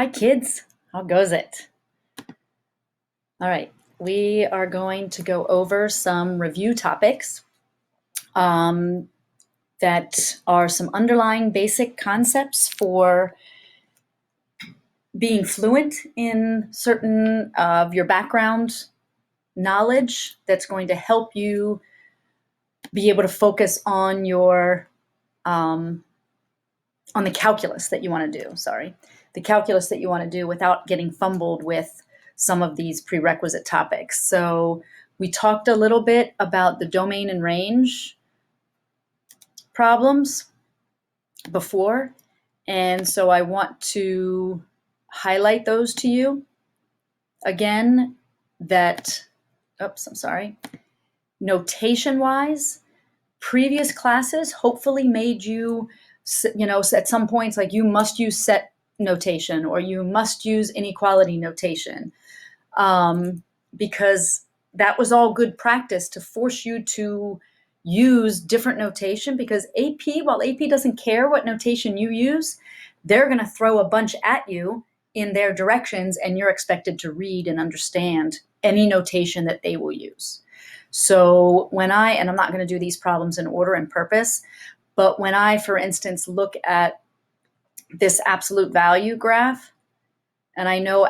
Hi kids, how goes it? All right, we are going to go over some review topics that are some underlying basic concepts for being fluent in certain of your background knowledge that's going to help you be able to focus on your on the calculus that you want to do, the calculus that you want to do without getting fumbled with some of these prerequisite topics. So we talked a little bit about the domain and range problems before, and so I want to highlight those to you again. Notation-wise, previous classes hopefully made you, at some points, like you must use set notation or you must use inequality notation, because that was all good practice to force you to use different notation, because while AP doesn't care what notation you use, they're going to throw a bunch at you in their directions, and you're expected to read and understand any notation that they will use. So and I'm not going to do these problems in order and purpose, but when I, for instance, look at this absolute value graph, and I know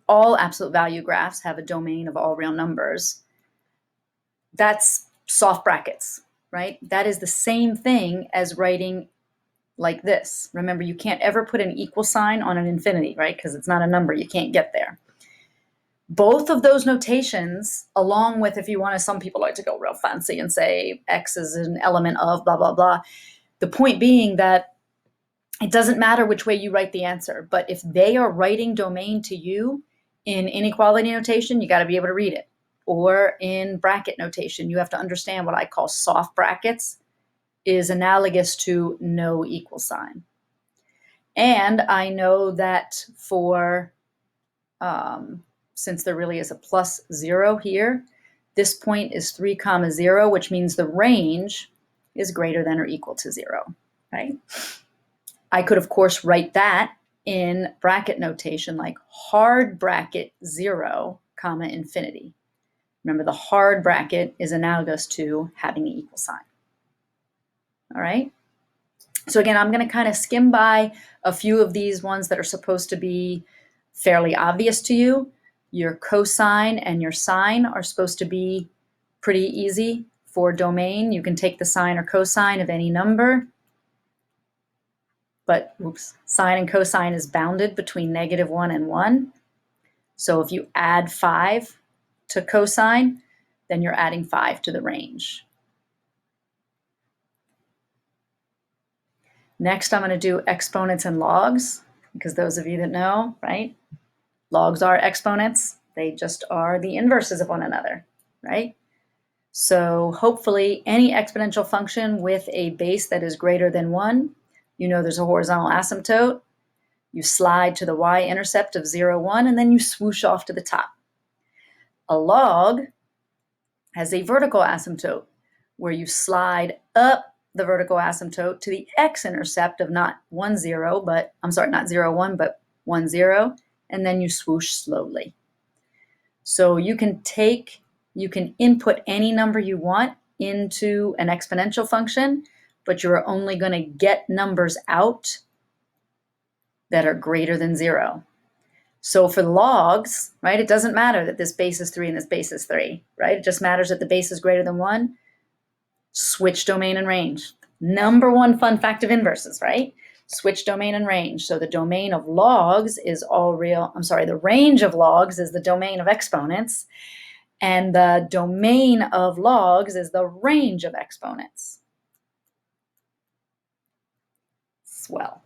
all absolute value graphs have a domain of all real numbers, that's soft brackets, right? That is the same thing as writing like this. Remember, you can't ever put an equal sign on an infinity, right? Because it's not a number, you can't get there. Both of those notations, along with, if you want to, some people like to go real fancy and say X is an element of blah, blah, blah. The point being that it doesn't matter which way you write the answer, but if they are writing domain to you in inequality notation, you got to be able to read it. Or in bracket notation, you have to understand what I call soft brackets is analogous to no equal sign. And I know that for, since there really is a plus 0 here, this point is 3, 0, which means the range is greater than or equal to 0, right? I could, of course, write that in bracket notation like hard bracket 0, infinity. Remember, the hard bracket is analogous to having the equal sign. All right? So again, I'm going to kind of skim by a few of these ones that are supposed to be fairly obvious to you. Your cosine and your sine are supposed to be pretty easy for domain. You can take the sine or cosine of any number, but sine and cosine is bounded between -1 and 1. So if you add 5 to cosine, then you're adding 5 to the range. Next, I'm going to do exponents and logs, because those of you that know, right? Logs are exponents. They just are the inverses of one another, right? So hopefully any exponential function with a base that is greater than 1, you know there's a horizontal asymptote. You slide to the y-intercept of 0, 1, and then you swoosh off to the top. A log has a vertical asymptote where you slide up the vertical asymptote to the x-intercept of not 1, 0, but not 0, 1, but 1, 0, and then you swoosh slowly. So you can input any number you want into an exponential function, but you're only going to get numbers out that are greater than 0. So for logs, right, it doesn't matter that this base is 3 and this base is 3, right? It just matters that the base is greater than 1. Switch domain and range. Number one fun fact of inverses, right? Switch domain and range. So the domain of logs is all real. The range of logs is the domain of exponents, and the domain of logs is the range of exponents. Swell.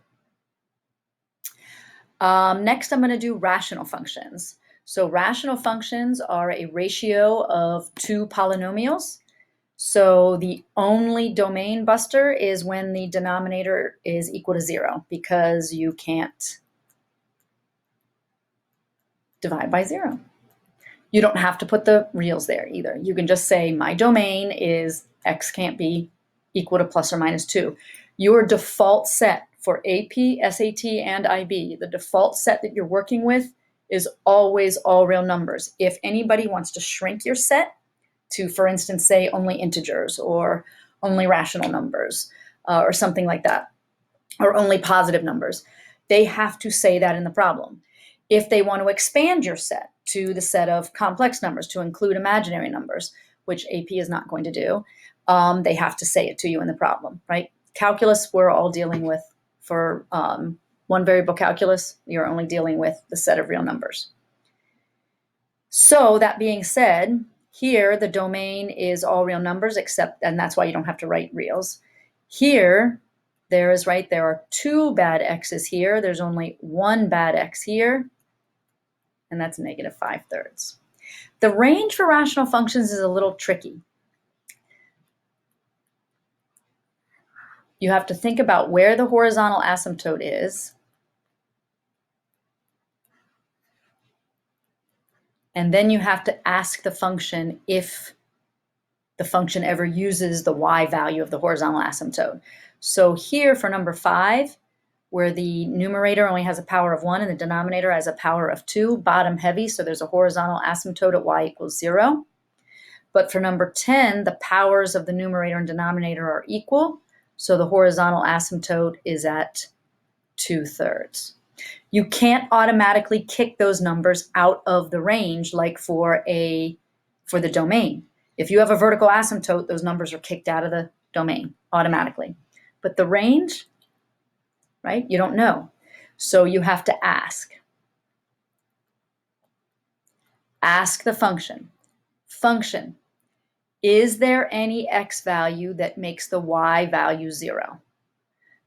Next, I'm going to do rational functions. So rational functions are a ratio of 2 polynomials. So the only domain buster is when the denominator is equal to 0, because you can't divide by 0. You don't have to put the reals there either. You can just say my domain is x can't be equal to plus or minus 2. Your default set for AP, SAT, and IB, the default set that you're working with is always all real numbers. If anybody wants to shrink your set to, for instance, say only integers or only rational numbers or something like that, or only positive numbers, they have to say that in the problem. If they want to expand your set to the set of complex numbers to include imaginary numbers, which AP is not going to do, they have to say it to you in the problem, right? Calculus, we're all dealing with, for one variable calculus, you're only dealing with the set of real numbers. So that being said, here the domain is all real numbers except, and that's why you don't have to write reals. Here, there are 2 bad x's here. There's only 1 bad x here, and that's negative 5/3. The range for rational functions is a little tricky. You have to think about where the horizontal asymptote is, and then you have to ask the function if the function ever uses the y value of the horizontal asymptote. So here for number 5, where the numerator only has a power of 1 and the denominator has a power of 2, bottom heavy, so there's a horizontal asymptote at y equals 0. But for number 10, the powers of the numerator and denominator are equal, so the horizontal asymptote is at 2/3. You can't automatically kick those numbers out of the range like for the domain. If you have a vertical asymptote, those numbers are kicked out of the domain automatically. But the range, right, you don't know. So you have to ask. Ask the function. Function, is there any x value that makes the y value 0?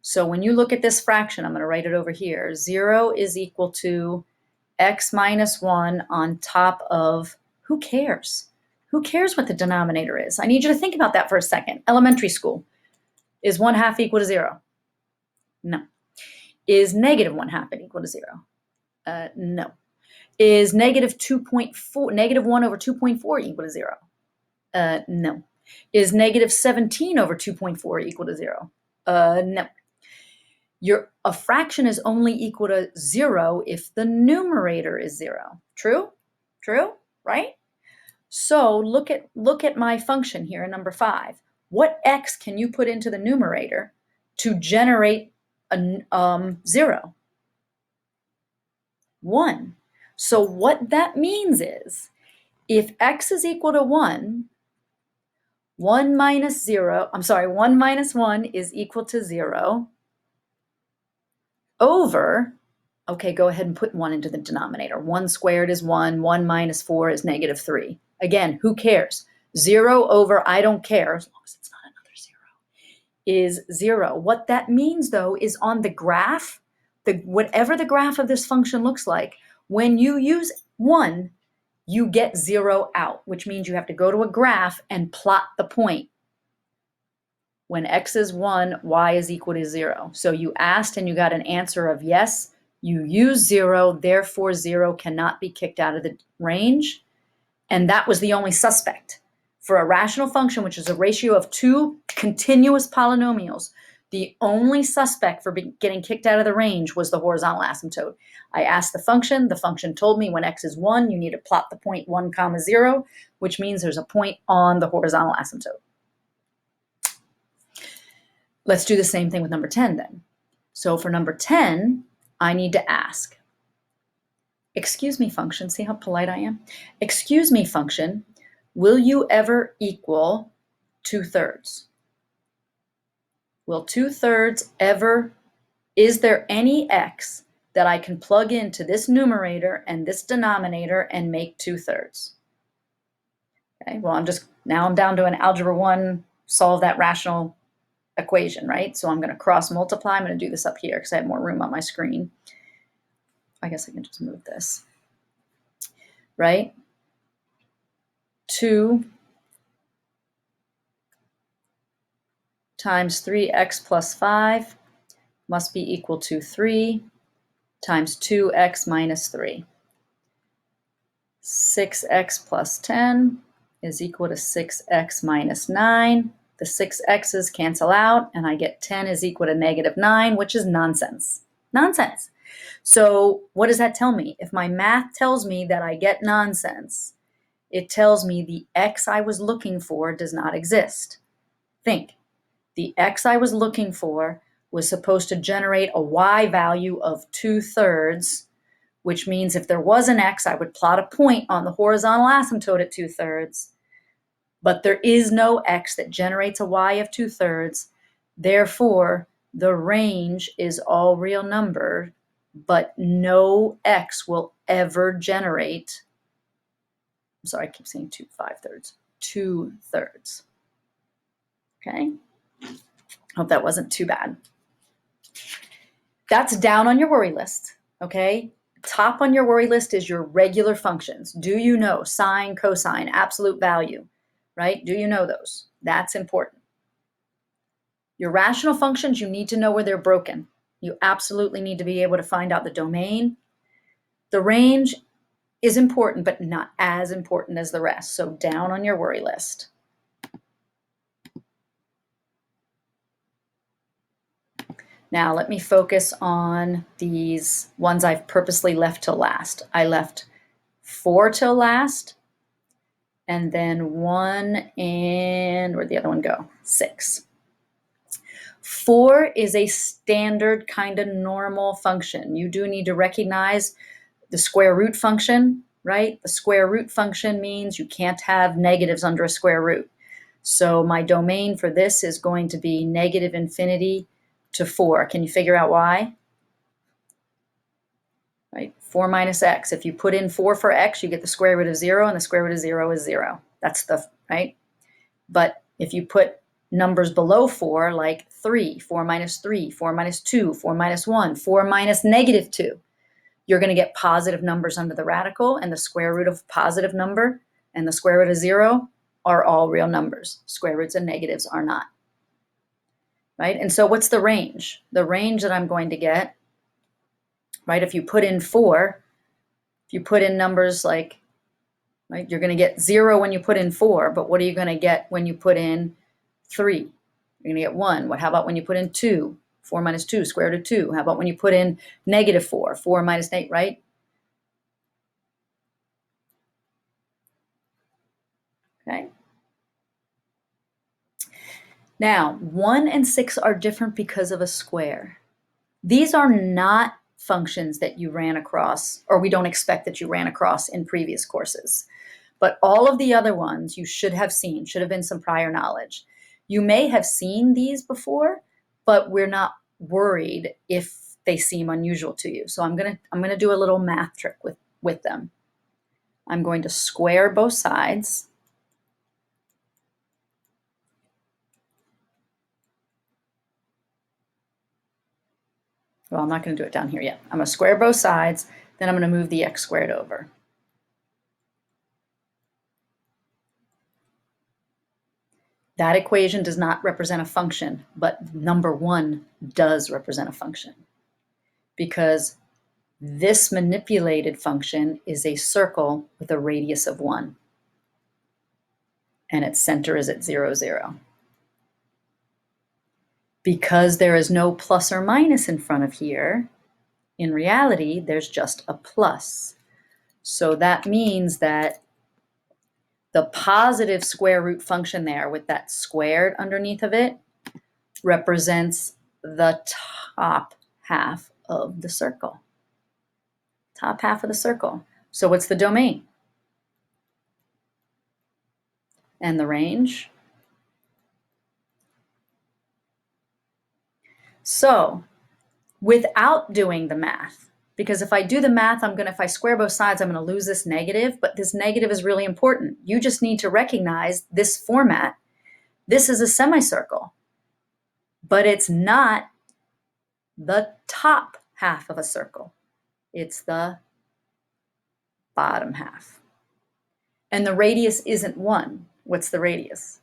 So when you look at this fraction, I'm going to write it over here. 0 is equal to x minus 1 on top of, who cares? Who cares what the denominator is? I need you to think about that for a second. Elementary school. Is 1/2 equal to 0? No. Is negative 1/2 equal to 0? No. Is negative 1 over 2.4 equal to 0? No. Is negative 17 over 2.4 equal to 0? No. A fraction is only equal to 0 if the numerator is 0. True? True? Right? So look at my function here in number 5. What x can you put into the numerator to generate a 0? 1. So what that means is, if x is equal to 1, 1 minus 1 is equal to 0 over, okay, go ahead and put 1 into the denominator. 1 squared is 1. 1 minus 4 is negative 3. Again, who cares? 0 over I don't care, as long as it's not another 0, is 0. What that means, though, is on the graph, whatever the graph of this function looks like, when you use 1, you get 0 out, which means you have to go to a graph and plot the point. When x is 1, y is equal to 0. So you asked and you got an answer of yes. You use 0, therefore 0 cannot be kicked out of the range. And that was the only suspect. For a rational function, which is a ratio of 2 continuous polynomials, the only suspect for getting kicked out of the range was the horizontal asymptote. I asked the function told me when x is 1, you need to plot the point 1, 0, which means there's a point on the horizontal asymptote. Let's do the same thing with number 10 then. So for number 10, I need to ask, excuse me function, see how polite I am? Excuse me function, will you ever equal 2/3? Will 2/3 ever, is there any x that I can plug into this numerator and this denominator and make 2/3? Okay, well, now I'm down to an algebra 1, solve that rational equation, right? So I'm going to cross multiply. I'm going to do this up here because I have more room on my screen. I guess I can just move this, right? 2 times 3x plus 5 must be equal to 3 times 2x minus 3. 6x plus 10 is equal to 6x minus 9. The 6x's cancel out, and I get 10 is equal to -9, which is nonsense. Nonsense. So what does that tell me? If my math tells me that I get nonsense, it tells me the x I was looking for does not exist. Think, the x I was looking for was supposed to generate a y value of 2/3, which means if there was an x, I would plot a point on the horizontal asymptote at 2/3. But there is no x that generates a y of 2/3. Therefore, the range is all real number, but no x will ever generate, I'm sorry, I keep saying 2/5, 2/3. Okay? Hope that wasn't too bad. That's down on your worry list, okay? Top on your worry list is your regular functions. Do you know sine, cosine, absolute value, right? Do you know those? That's important. Your rational functions, you need to know where they're broken. You absolutely need to be able to find out the domain. The range is important, but not as important as the rest. So down on your worry list. Now let me focus on these ones I've purposely left till last. I left 4 till last, and then 1 and, where'd the other one go? 6. 4 is a standard kind of normal function. You do need to recognize the square root function, right? The square root function means you can't have negatives under a square root. So my domain for this is going to be -infinity to 4. Can you figure out why? Right? 4 minus x. If you put in 4 for x, you get the square root of 0, and the square root of 0 is 0. That's the, right? But if you put numbers below 4, like 3, 4 minus 3, 4 minus 2, 4 minus 1, 4 minus -2, you're going to get positive numbers under the radical, and the square root of positive number and the square root of 0 are all real numbers. Square roots and negatives are not. Right? And so what's the range? The range that I'm going to get, right, if you put in 4, if you put in numbers like, right, you're going to get 0 when you put in 4, but what are you going to get when you put in 3? You're going to get 1. How about when you put in 2? 4 minus 2, square root of 2. How about when you put in -4? 4 minus 8, right? Okay. Now, 1 and 6 are different because of a square. These are not functions that you ran across, or we don't expect that you ran across in previous courses. But all of the other ones you should have seen, should have been some prior knowledge. You may have seen these before, but we're not worried if they seem unusual to you. So I'm gonna do a little math trick with them. I'm going to square both sides. Well, I'm not going to do it down here yet. I'm going to square both sides, then I'm going to move the x squared over. That equation does not represent a function, but number 1 does represent a function, because this manipulated function is a circle with a radius of 1, and its center is at 0, 0. Because there is no plus or minus in front of here, in reality, there's just a plus. So that means that the positive square root function there with that squared underneath of it represents the top half of the circle. Top half of the circle. So what's the domain? And the range? So without doing the math, because if I do the math, if I square both sides, I'm going to lose this negative, but this negative is really important. You just need to recognize this format. This is a semicircle, but it's not the top half of a circle. It's the bottom half. And the radius isn't 1. What's the radius?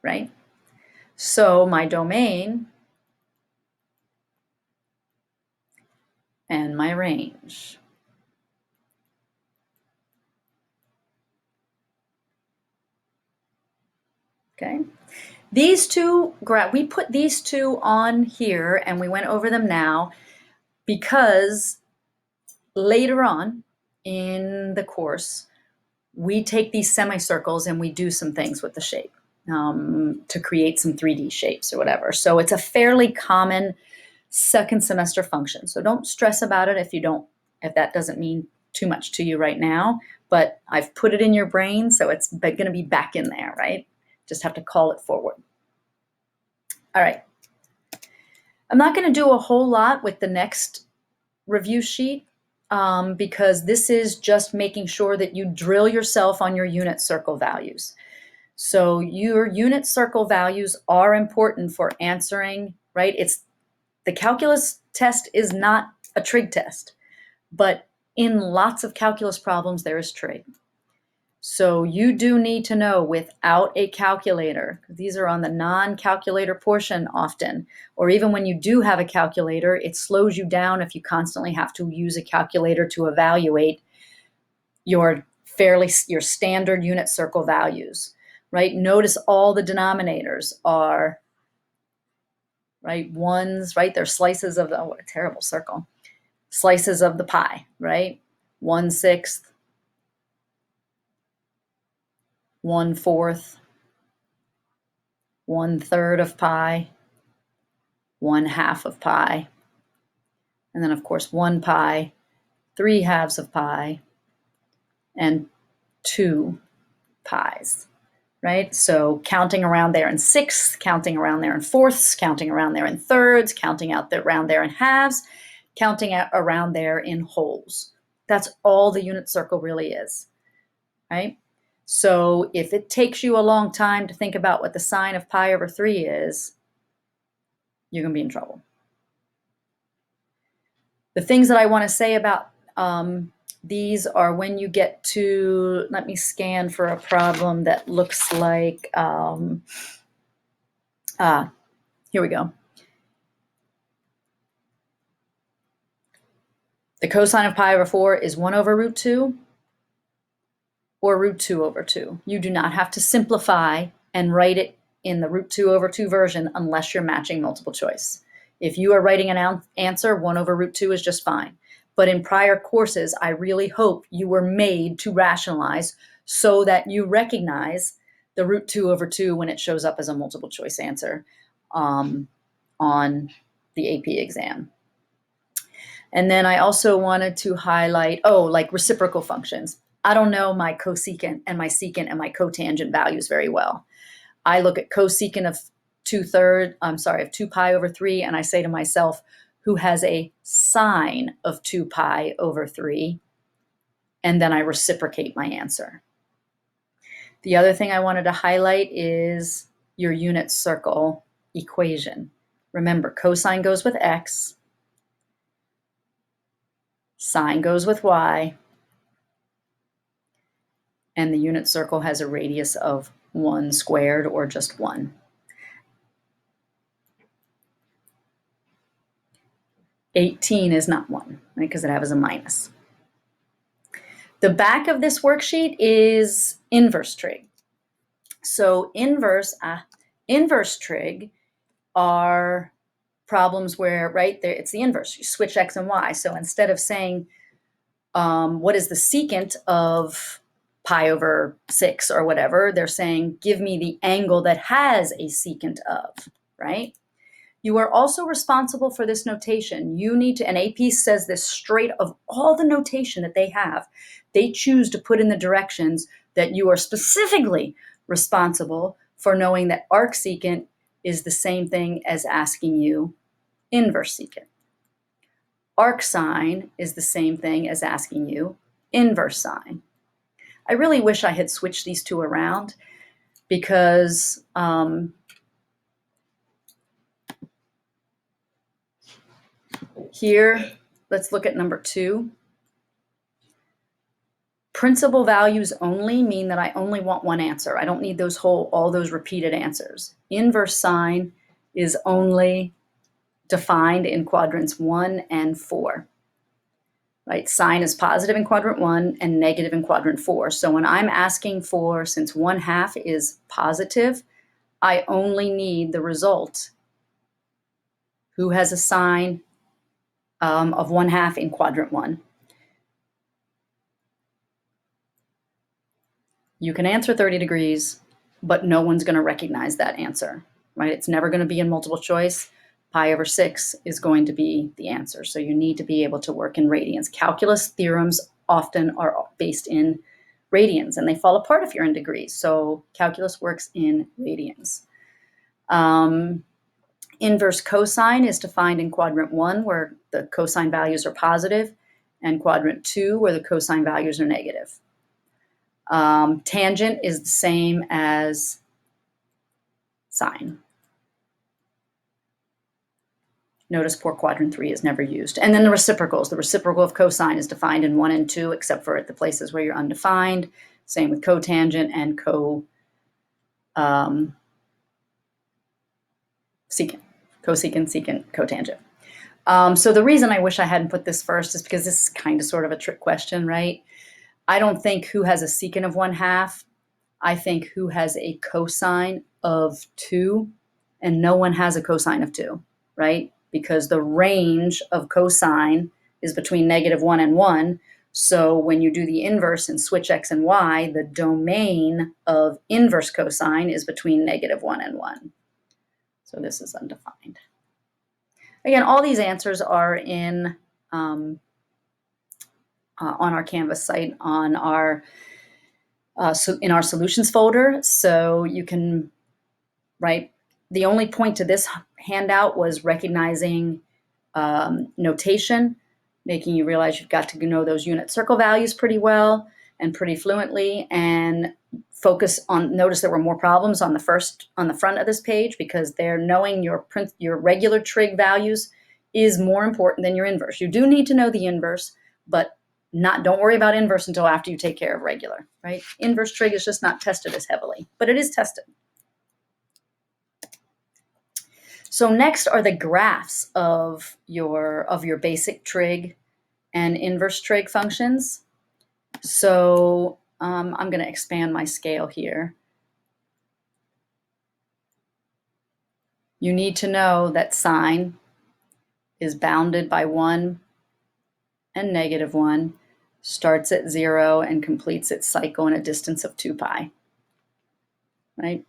Right? So my domain and my range. Okay. These two, we put these two on here and we went over them now because later on in the course, we take these semicircles and we do some things with the shape to create some 3D shapes or whatever. So it's a fairly common second semester function. So don't stress about it if that doesn't mean too much to you right now, but I've put it in your brain, so it's going to be back in there, right? Just have to call it forward. All right. I'm not going to do a whole lot with the next review sheet because this is just making sure that you drill yourself on your unit circle values. So your unit circle values are important for answering, right? The calculus test is not a trig test, but in lots of calculus problems, there is trig. So you do need to know without a calculator, these are on the non-calculator portion often, or even when you do have a calculator, it slows you down if you constantly have to use a calculator to evaluate your standard unit circle values, right? Notice all the denominators are, right, ones, right? They're slices of the, oh, what a terrible circle. Slices of the pie, right? 1/6, 1/4, 1/3 of pi, 1/2 of pi, and then of course 1 pi, 3/2 of pi, and 2 pies, right? So counting around there in sixths, counting around there in fourths, counting around there in thirds, counting out around there in halves, counting out around there in wholes. That's all the unit circle really is, right? So if it takes you a long time to think about what the sine of pi over 3 is, you're going to be in trouble. The things that I want to say about these are when you get to, let me scan for a problem that looks like, here we go. The cosine of pi over 4 is 1 over root 2 or root 2 over 2. You do not have to simplify and write it in the root 2 over 2 version unless you're matching multiple choice. If you are writing an answer, 1 over root 2 is just fine. But in prior courses, I really hope you were made to rationalize so that you recognize the root 2 over 2 when it shows up as a multiple choice answer on the AP exam. And then I also wanted to highlight, like reciprocal functions. I don't know my cosecant and my secant and my cotangent values very well. I look at cosecant of 2 pi over 3, and I say to myself, who has a sine of 2 pi over 3? And then I reciprocate my answer. The other thing I wanted to highlight is your unit circle equation. Remember, cosine goes with x, sine goes with y, and the unit circle has a radius of 1 squared or just 1. 18 is not 1, right, because it has a minus. The back of this worksheet is inverse trig. So inverse trig are problems where, right, it's the inverse. You switch x and y. So instead of saying, what is the secant of pi over 6 or whatever, they're saying, give me the angle that has a secant of, right? You are also responsible for this notation. You need to, and AP says this straight of all the notation that they have, they choose to put in the directions that you are specifically responsible for knowing that arcsecant is the same thing as asking you inverse secant. Arcsine is the same thing as asking you inverse sine. I really wish I had switched these two around because here, let's look at number 2. Principal values only mean that I only want one answer. I don't need all those repeated answers. Inverse sine is only defined in quadrants 1 and 4. Right? Sine is positive in quadrant 1 and negative in quadrant 4. So when I'm asking for, since 1/2 is positive, I only need the result who has a sine of 1/2 in quadrant 1. You can answer 30 degrees, but no one's going to recognize that answer, right? It's never going to be in multiple choice. Pi over 6 is going to be the answer. So you need to be able to work in radians. Calculus theorems often are based in radians, and they fall apart if you're in degrees. So calculus works in radians. Inverse cosine is defined in quadrant 1, where the cosine values are positive, and quadrant 2, where the cosine values are negative. Tangent is the same as sine. Notice poor quadrant 3 is never used. And then the reciprocals. The reciprocal of cosine is defined in 1 and 2, except for at the places where you're undefined. Same with cotangent and secant. Cosecant, secant, cotangent. So the reason I wish I hadn't put this first is because this is kind of sort of a trick question, right? I don't think who has a secant of 1/2. I think who has a cosine of 2, and no one has a cosine of 2, right? Because the range of cosine is between -1 and 1. So when you do the inverse and switch x and y, the domain of inverse cosine is between -1 and 1. So this is undefined. Again, all these answers are in on our Canvas site on our in our solutions folder. So you can, right? The only point to this handout was recognizing notation, making you realize you've got to know those unit circle values pretty well and pretty fluently, and focus on, notice there were more problems on the front of this page, because they're knowing your regular trig values is more important than your inverse. You do need to know the inverse, but don't worry about inverse until after you take care of regular, right? Inverse trig is just not tested as heavily, but it is tested. So next are the graphs of your basic trig and inverse trig functions. So I'm going to expand my scale here. You need to know that sine is bounded by 1 and -1, starts at 0 and completes its cycle in a distance of 2 pi, right?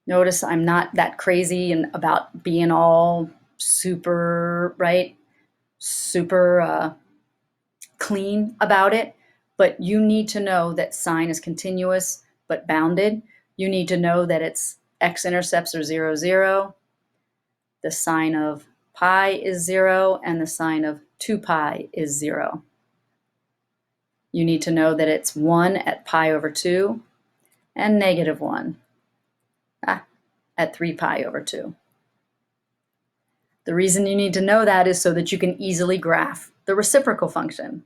Notice I'm not that crazy about being all super, right? Super clean about it, but you need to know that sine is continuous but bounded. You need to know that its x-intercepts are 0, 0. The sine of pi is 0, and the sine of 2 pi is 0. You need to know that it's 1 at pi over 2 and -1 at 3 pi over 2. The reason you need to know that is so that you can easily graph the reciprocal function.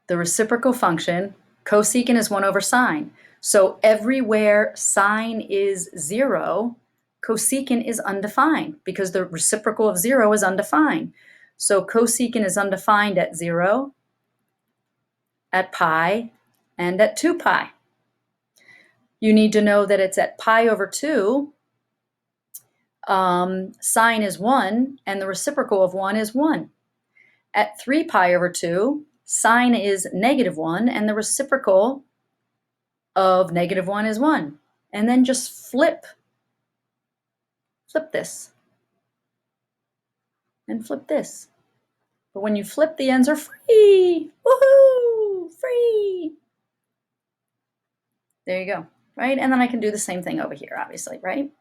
The reciprocal function, cosecant is 1 over sine. So everywhere sine is 0, cosecant is undefined, because the reciprocal of 0 is undefined. So cosecant is undefined at 0, at pi, and at 2 pi. You need to know that it's at pi over 2, sine is 1, and the reciprocal of 1 is 1. At 3 pi over 2, sine is -1, and the reciprocal of -1 is 1. And then just flip this, and flip this. But when you flip, the ends are free. Woohoo! Free! There you go, right? And then I can do the same thing over here, obviously, right?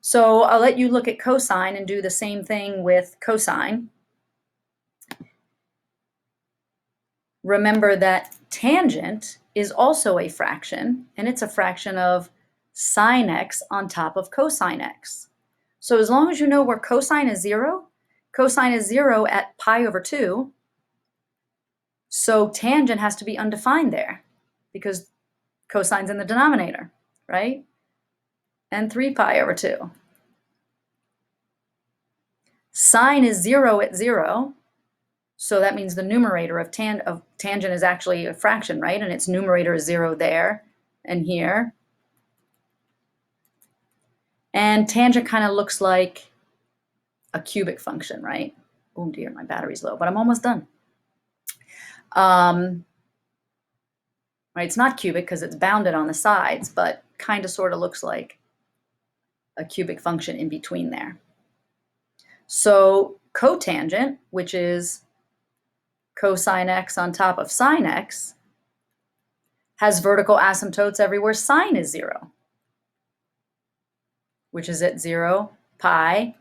So I'll let you look at cosine and do the same thing with cosine. Remember that tangent is also a fraction, and it's a fraction of sine x on top of cosine x. So as long as you know where cosine is 0 at pi over 2, so tangent has to be undefined there, because cosine's in the denominator, right? And 3 pi over 2. Sine is 0 at 0, So that means the numerator of tangent is actually a fraction, right? And its numerator is 0 there and here. And tangent kind of looks like a cubic function, right? Oh dear, my battery's low, but I'm almost done. Right, it's not cubic because it's bounded on the sides, but kind of sort of looks like a cubic function in between there. So cotangent, which is cosine x on top of sine x, has vertical asymptotes everywhere sine is 0, which is at 0, pi,